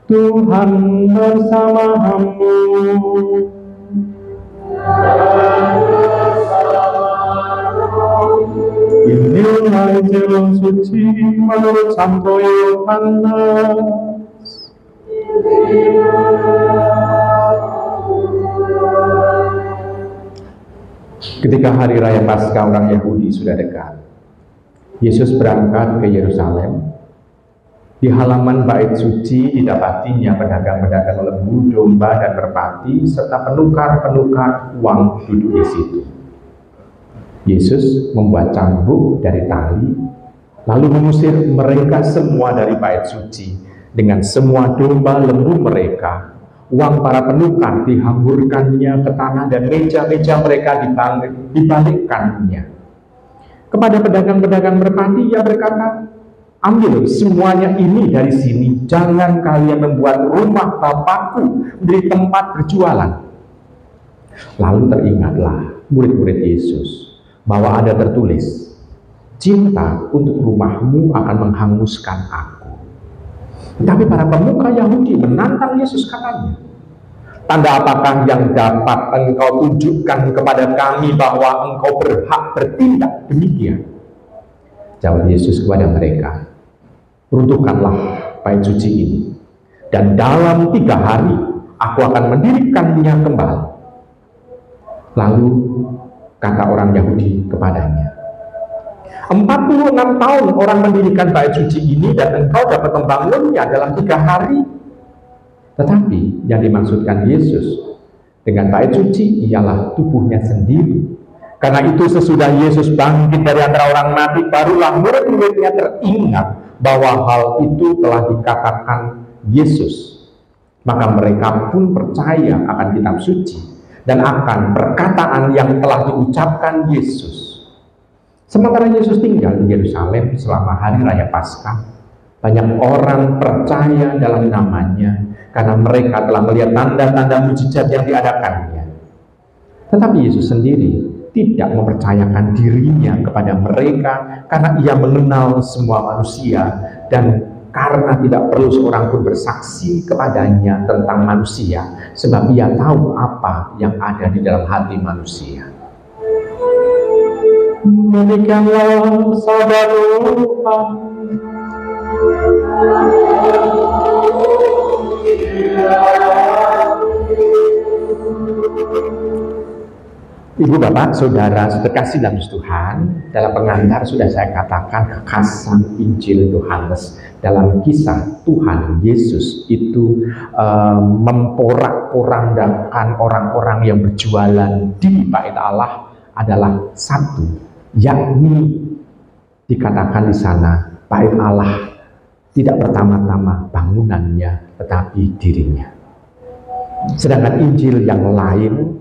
Tuhan bersamamu. Inilah Injil suci menurut Santo Yohanes. Ketika hari raya Paskah orang Yahudi sudah dekat, Yesus berangkat ke Yerusalem. Di halaman bait suci didapatinya pedagang-pedagang lembu, domba, dan merpati, serta penukar-penukar uang duduk di situ. Yesus membuat cambuk dari tali, lalu mengusir mereka semua dari bait suci dengan semua domba lembu mereka. Uang para penukar dihamburkannya ke tanah dan meja-meja mereka dibalikkannya. Kepada pedagang-pedagang merpati ia berkata, "Ambil semuanya ini dari sini, jangan kalian membuat rumah Bapakku menjadi tempat berjualan." Lalu teringatlah murid-murid Yesus bahwa ada tertulis, "Cinta untuk rumahmu akan menghanguskan aku." Tapi para pemuka Yahudi menantang Yesus, katanya, "Tanda apakah yang dapat engkau tunjukkan kepada kami bahwa engkau berhak bertindak demikian?" Jawab Yesus kepada mereka, "Runtuhkanlah bait suci ini, dan dalam 3 hari aku akan mendirikannya kembali." Lalu kata orang Yahudi kepadanya, 46 tahun orang mendirikan bait suci ini dan engkau dapat membangunnya dalam 3 hari. Tetapi yang dimaksudkan Yesus dengan bait suci ialah tubuhnya sendiri. Karena itu sesudah Yesus bangkit dari antara orang mati, barulah murid-muridnya teringat bahwa hal itu telah dikatakan Yesus. Maka mereka pun percaya akan kitab suci dan akan perkataan yang telah diucapkan Yesus. Sementara Yesus tinggal di Yerusalem selama hari raya Paskah, banyak orang percaya dalam namanya karena mereka telah melihat tanda-tanda mujizat yang diadakannya. Tetapi Yesus sendiri tidak mempercayakan dirinya kepada mereka karena ia mengenal semua manusia dan karena tidak perlu seorang pun bersaksi kepadanya tentang manusia, sebab ia tahu apa yang ada di dalam hati manusia. Demikianlah sabda Tuhan. Ibu, bapak, saudara, terkasih dalam Tuhan, dalam pengantar sudah saya katakan kekhasan Injil Yohanes dalam kisah Tuhan Yesus itu memporak-porandakan orang-orang yang berjualan di bait Allah adalah satu, yakni dikatakan di sana bait Allah tidak pertama-tama bangunannya tetapi dirinya. Sedangkan Injil yang lain,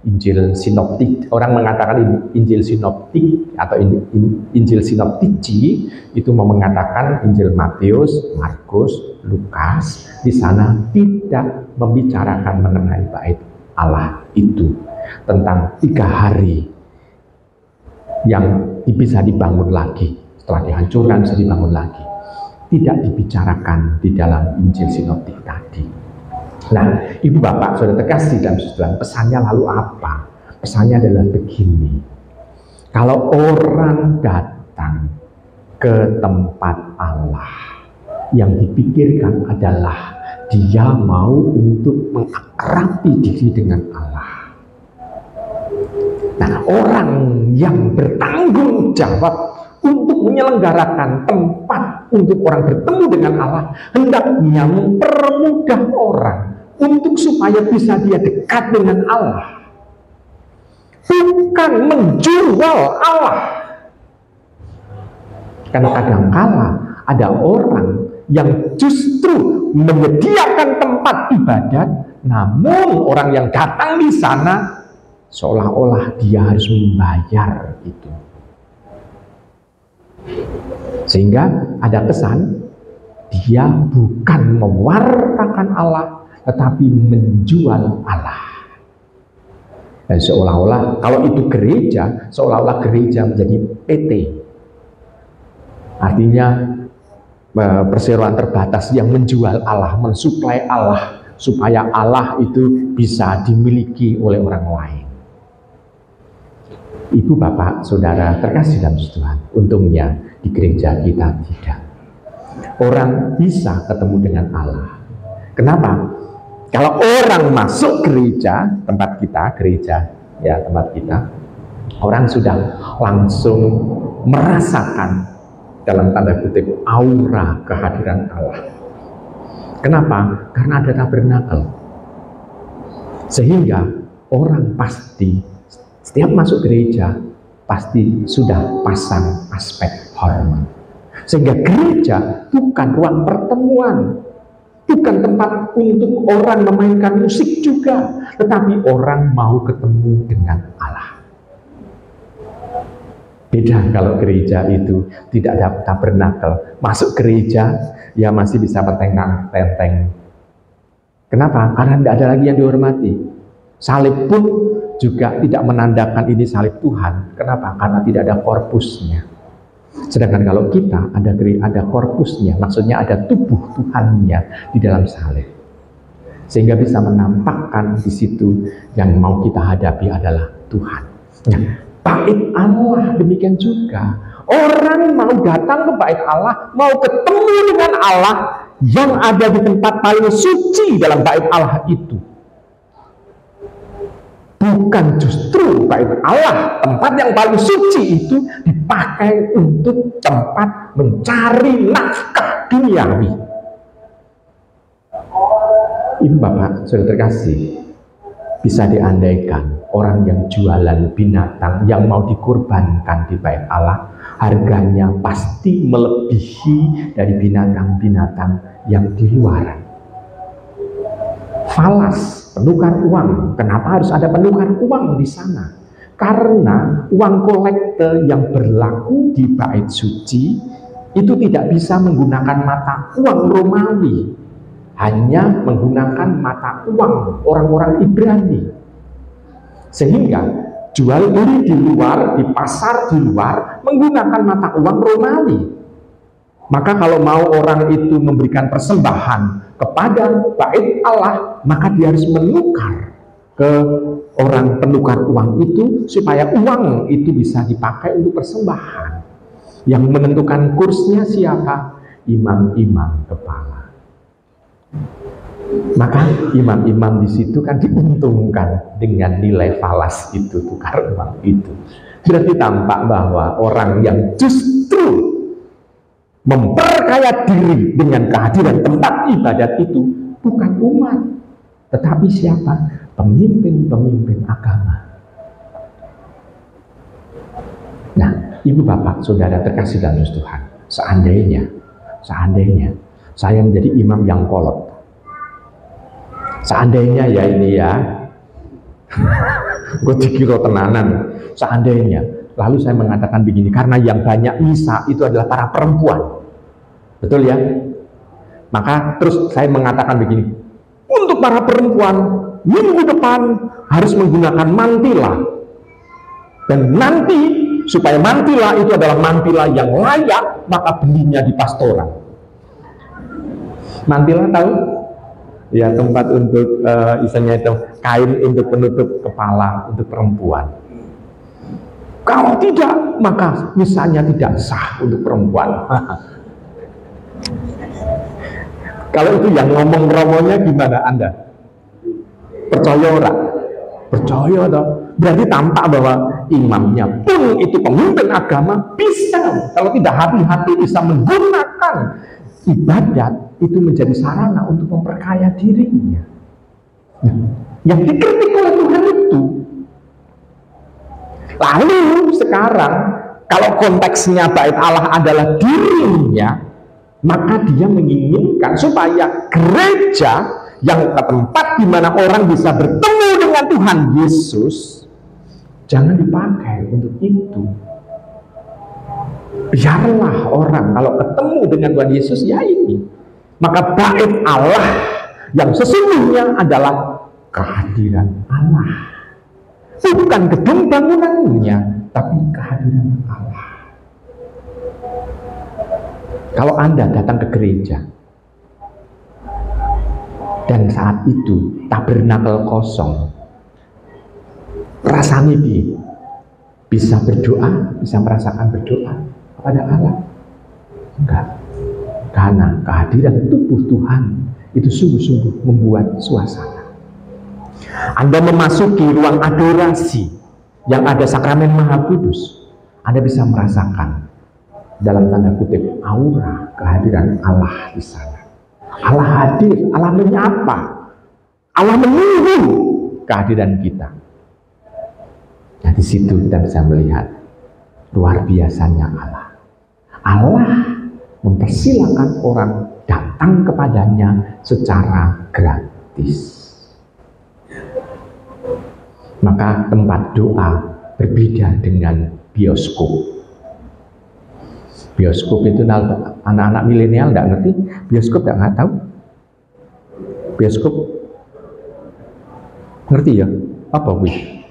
Injil sinoptik, orang mengatakan Injil sinoptik atau Injil sinoptici, itu mau mengatakan Injil Matius, Markus, Lukas, di sana tidak membicarakan mengenai bait Allah itu, tentang 3 hari yang bisa dibangun lagi, setelah dihancurkan bisa dibangun lagi. Tidak dibicarakan di dalam Injil sinoptik tadi. Nah, ibu bapak saudara terkasih dalam Tuhan, pesannya lalu apa? Pesannya adalah begini: kalau orang datang ke tempat Allah, yang dipikirkan adalah dia mau untuk mengakrabi diri dengan Allah. Nah, orang yang bertanggung jawab untuk menyelenggarakan tempat untuk orang bertemu dengan Allah, hendaknya mempermudah orang untuk supaya bisa dia dekat dengan Allah, bukan menjual Allah. Karena kadangkala ada orang yang justru menyediakan tempat ibadat, namun orang yang datang di sana seolah-olah dia harus membayar itu. Sehingga ada kesan dia bukan mewartakan Allah, tetapi menjual Allah. Dan seolah-olah kalau itu gereja, seolah-olah gereja menjadi PT. Artinya perseroan terbatas yang menjual Allah, mensuplai Allah, supaya Allah itu bisa dimiliki oleh orang lain. Ibu, bapak, saudara terkasih dalam Tuhan, untungnya di gereja kita tidak. Orang bisa ketemu dengan Allah. Kenapa? Kalau orang masuk gereja, tempat kita, orang sudah langsung merasakan dalam tanda kutip aura kehadiran Allah. Kenapa? Karena ada tabernakel. Sehingga orang pasti setiap masuk gereja pasti sudah pasang aspek hormat. Sehingga gereja bukan ruang pertemuan, bukan tempat untuk orang memainkan musik juga, tetapi orang mau ketemu dengan Allah. Beda kalau gereja itu tidak ada tabernakel. Masuk gereja, ya masih bisa peteng-tenteng. Kenapa? Karena tidak ada lagi yang dihormati. Salib pun juga tidak menandakan ini salib Tuhan. Kenapa? Karena tidak ada korpusnya. Sedangkan kalau kita ada korpusnya, maksudnya ada tubuh Tuhannya di dalam salib. Sehingga bisa menampakkan di situ yang mau kita hadapi adalah Tuhan. Nah, bait Allah demikian juga. Orang mau datang ke bait Allah, mau ketemu dengan Allah yang ada di tempat paling suci dalam bait Allah itu. Bukan justru bait Allah, tempat yang paling suci itu dipakai untuk tempat mencari nafkah duniawi. Ibu, bapak, saudara terkasih, bisa diandaikan orang yang jualan binatang yang mau dikurbankan di bait Allah, harganya pasti melebihi dari binatang-binatang yang di luar. Falas, penukar uang. Kenapa harus ada penukar uang di sana? Karena uang kolekte yang berlaku di bait suci itu tidak bisa menggunakan mata uang Romawi, hanya menggunakan mata uang orang-orang Ibrani. Sehingga jual beli di luar, di pasar di luar menggunakan mata uang Romawi. Maka kalau mau orang itu memberikan persembahan kepada bait Allah, maka dia harus menukar ke orang penukar uang itu supaya uang itu bisa dipakai untuk persembahan. Yang menentukan kursnya siapa? Imam-imam kepala. Maka imam-imam di situ kan diuntungkan dengan nilai falas itu, tukar uang itu. Berarti tampak bahwa orang yang justru memperkaya diri dengan kehadiran tempat ibadat itu bukan umat, tetapi siapa? Pemimpin-pemimpin agama. Nah, ibu, bapak, saudara terkasih dalam Tuhan, seandainya saya menjadi imam yang kolot, seandainya ya ini ya, gue dikira tenanan, seandainya, lalu saya mengatakan begini, karena yang banyak misa itu adalah para perempuan, betul ya? Maka terus saya mengatakan begini, untuk para perempuan minggu depan harus menggunakan mantila, dan nanti supaya mantila itu adalah mantila yang layak, maka belinya di pastoran. Mantila tahu? Ya, tempat untuk isinya itu kain untuk penutup kepala untuk perempuan. Kalau tidak, maka misalnya tidak sah untuk perempuan. Kalau itu yang ngomong romonya gimana Anda? Percaya orang? Percaya toh? Berarti tampak bahwa imamnya pun itu pemimpin agama bisa, kalau tidak hati-hati, bisa menggunakan ibadat itu menjadi sarana untuk memperkaya dirinya. Yang dikritik oleh Tuhan itu. Lalu sekarang kalau konteksnya bait Allah adalah dirinya, maka dia menginginkan supaya gereja yang tempat di mana orang bisa bertemu dengan Tuhan Yesus jangan dipakai untuk itu. Biarlah orang kalau ketemu dengan Tuhan Yesus ya ini. Maka bait Allah yang sesungguhnya adalah kehadiran Allah. Bukan gedung bangunannya, tapi kehadiran Allah. Kalau Anda datang ke gereja dan saat itu tabernakel kosong, rasanya bisa berdoa, bisa merasakan berdoa kepada Allah? Enggak. Karena kehadiran tubuh Tuhan itu sungguh-sungguh membuat suasana. Anda memasuki ruang adorasi yang ada sakramen Maha Kudus, Anda bisa merasakan dalam tanda kutip aura kehadiran Allah di sana. Allah hadir, Allah menyapa, Allah menunggu kehadiran kita. Nah, di situ kita bisa melihat luar biasanya Allah. Allah mempersilahkan orang datang kepadanya secara gratis. Maka tempat doa berbeda dengan bioskop. Bioskop itu anak-anak milenial tidak ngerti. Bioskop tidak tahu. Bioskop ngerti ya? Apa wih?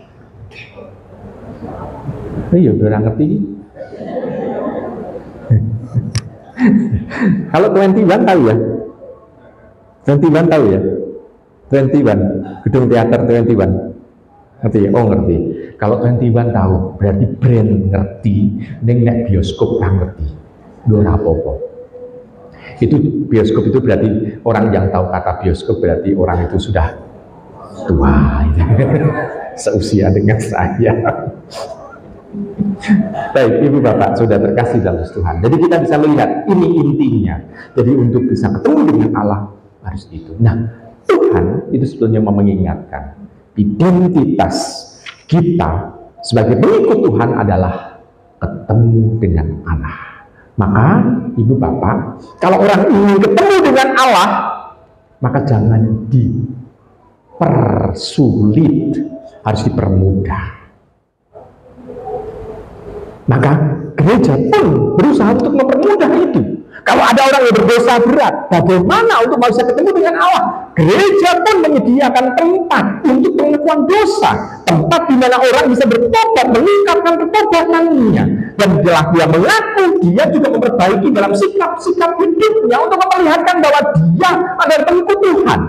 Iya, udah ngerti. Kalau 21 tahu ya? 21 tahu ya? 21, gedung teater 21. Ngerti ya? Oh ngerti. Kalau 21 tahu, berarti brand ngerti, nek bioskop kan ngerti. Dora apa-apa. Itu bioskop itu berarti orang yang tahu kata bioskop berarti orang itu sudah tua. Seusia dengan saya. Baik, Ibu Bapak sudah terkasih dalam Tuhan. Jadi kita bisa melihat ini intinya. Jadi untuk bisa ketemu dengan Allah harus itu. Nah, Tuhan itu sebetulnya mau mengingatkan identitas kita sebagai pengikut Tuhan adalah ketemu dengan Allah. Maka Ibu Bapak, kalau orang ingin ketemu dengan Allah, maka jangan dipersulit, harus dipermudah. Maka gereja pun berusaha untuk mempermudah itu. Kalau ada orang yang berdosa berat, bagaimana untuk bisa ketemu dengan Allah? Gereja pun menyediakan tempat untuk pengakuan dosa, tempat di mana orang bisa bertobat, meningkatkan ketobatannya, dan setelah dia mengaku, dia juga memperbaiki dalam sikap-sikap hidupnya untuk memperlihatkan bahwa dia adalah pengikut Tuhan.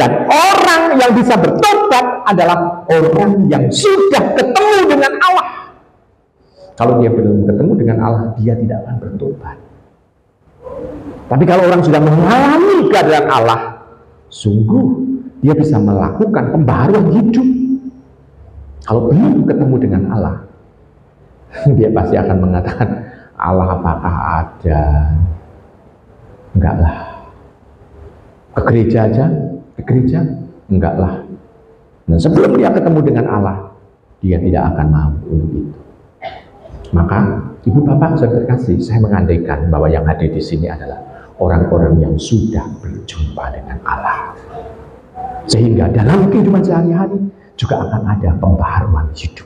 Dan orang yang bisa bertobat adalah orang yang sudah ketemu dengan Allah. Kalau dia belum ketemu dengan Allah, dia tidak akan bertobat. Tapi kalau orang sudah mengalami kehadiran Allah, sungguh dia bisa melakukan pembaharuan hidup. Kalau belum ketemu dengan Allah, dia pasti akan mengatakan, Allah apakah ada? Enggak lah. Ke gereja aja? Ke gereja? Enggak lah. Dan sebelum dia ketemu dengan Allah, dia tidak akan mau untuk itu. Maka Ibu Bapak sudah terkasih, saya mengandaikan bahwa yang hadir di sini adalah orang-orang yang sudah berjumpa dengan Allah. Sehingga dalam kehidupan sehari-hari juga akan ada pembaharuan hidup.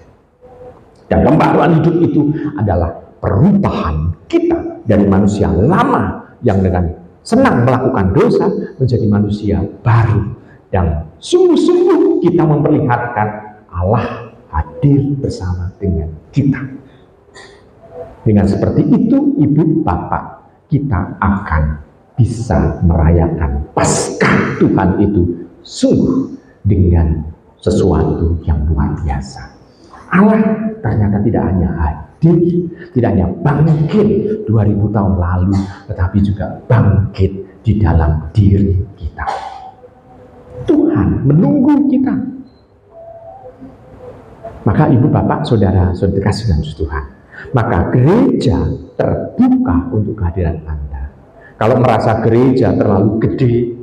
Dan pembaharuan hidup itu adalah perubahan kita dari manusia lama yang dengan senang melakukan dosa menjadi manusia baru. Dan sungguh-sungguh kita memperlihatkan Allah hadir bersama dengan kita. Dengan seperti itu, Ibu Bapak, kita akan bisa merayakan Paskah Tuhan itu sungguh dengan sesuatu yang luar biasa. Allah ternyata tidak hanya hadir, tidak hanya bangkit 2000 tahun lalu, tetapi juga bangkit di dalam diri kita. Tuhan menunggu kita. Maka Ibu Bapak, Saudara, Saudara kasih dalam Tuhan, maka gereja terbuka untuk kehadiran Anda. Kalau merasa gereja terlalu gede,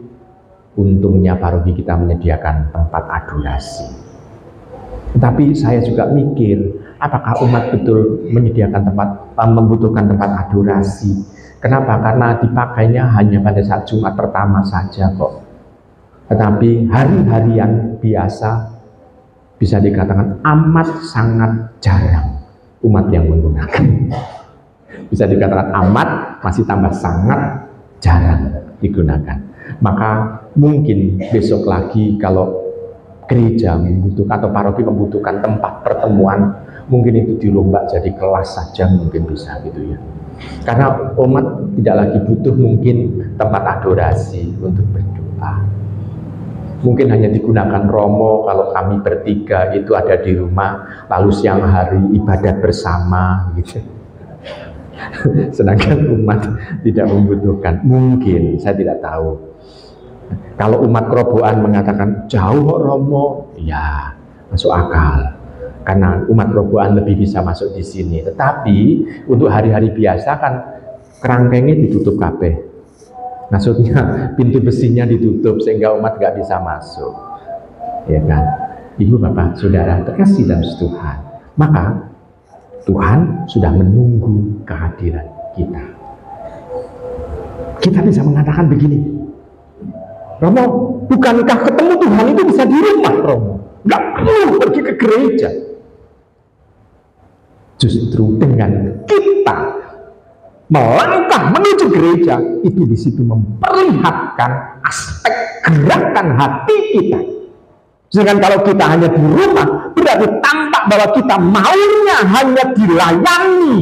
untungnya paroki kita menyediakan tempat adorasi. Tetapi saya juga mikir, apakah umat betul menyediakan membutuhkan tempat adorasi? Kenapa? Karena dipakainya hanya pada saat Jumat pertama saja kok. Tetapi hari-harian biasa bisa dikatakan amat sangat jarang umat yang menggunakan. Bisa dikatakan amat, masih tambah sangat jarang digunakan. Maka mungkin besok lagi kalau gereja membutuhkan atau paroki membutuhkan tempat pertemuan, mungkin itu dirombak jadi kelas saja mungkin bisa gitu ya. Karena umat tidak lagi butuh mungkin tempat adorasi untuk berdoa. Mungkin hanya digunakan romo kalau kami bertiga itu ada di rumah, lalu siang hari ibadat bersama gitu. Sedangkan umat tidak membutuhkan. Mungkin, saya tidak tahu. Kalau umat kerobokan mengatakan jauh romo, ya masuk akal. Karena umat kerobokan lebih bisa masuk di sini. Tetapi untuk hari-hari biasa kan kerangkengnya ditutup kabeh. Maksudnya pintu besinya ditutup sehingga umat nggak bisa masuk. Ya kan? Ibu, bapak, saudara terkasih dalam Tuhan. Maka Tuhan sudah menunggu kehadiran kita. Kita bisa mengatakan begini, Romo, bukankah ketemu Tuhan itu bisa di rumah, Romo? Nggak perlu pergi ke gereja. Justru dengan kita melangkah menuju gereja, itu di situ memperlihatkan aspek gerakan hati kita. Sedangkan kalau kita hanya di rumah, berarti tampak bahwa kita maunya hanya dilayani,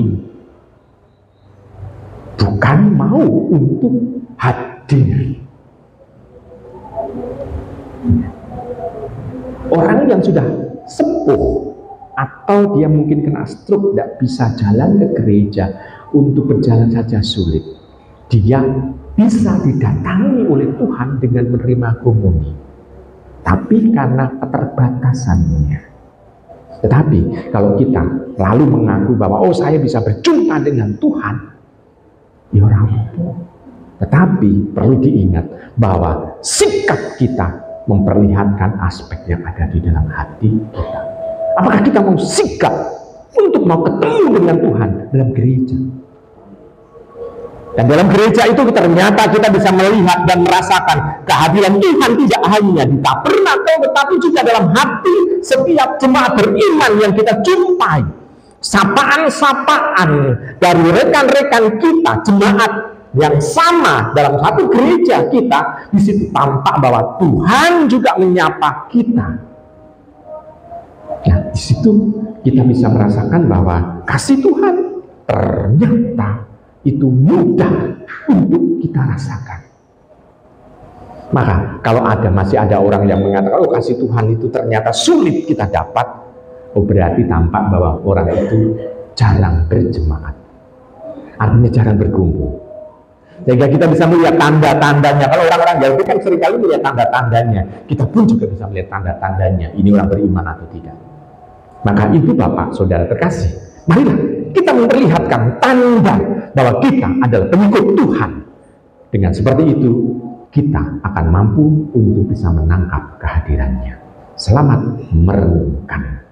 bukan mau untuk hadir. Orang yang sudah sepuh atau dia mungkin kena stroke, tidak bisa jalan ke gereja, untuk berjalan saja sulit, dia bisa didatangi oleh Tuhan dengan menerima komuni, tapi karena keterbatasannya. Tetapi kalau kita lalu mengaku bahwa oh saya bisa berjumpa dengan Tuhan, ya orang itu. Tetapi perlu diingat bahwa sikap kita memperlihatkan aspek yang ada di dalam hati kita. Apakah kita mau sikap untuk mau ketemu dengan Tuhan dalam gereja? Dan dalam gereja itu ternyata kita bisa melihat dan merasakan kehadiran Tuhan tidak hanya di tabernakel, tetapi juga dalam hati setiap jemaat beriman yang kita jumpai. Sapaan-sapaan dari rekan-rekan kita, jemaat yang sama dalam satu gereja kita, di situ tampak bahwa Tuhan juga menyapa kita. Nah, di situ kita bisa merasakan bahwa kasih Tuhan ternyata itu mudah untuk kita rasakan. Maka kalau masih ada orang yang mengatakan oh kasih Tuhan itu ternyata sulit kita dapat, oh berarti tampak bahwa orang itu jarang berjemaat, artinya jarang berkumpul. Sehingga kita bisa melihat tanda-tandanya. Kalau orang-orang Yahudi kan seringkali melihat tanda-tandanya, kita pun juga bisa melihat tanda-tandanya, ini orang beriman atau tidak. Maka itu Bapak, Saudara terkasih, marilah kita memperlihatkan tanda bahwa kita adalah pengikut Tuhan. Dengan seperti itu, kita akan mampu untuk bisa menangkap kehadirannya. Selamat merenungkan.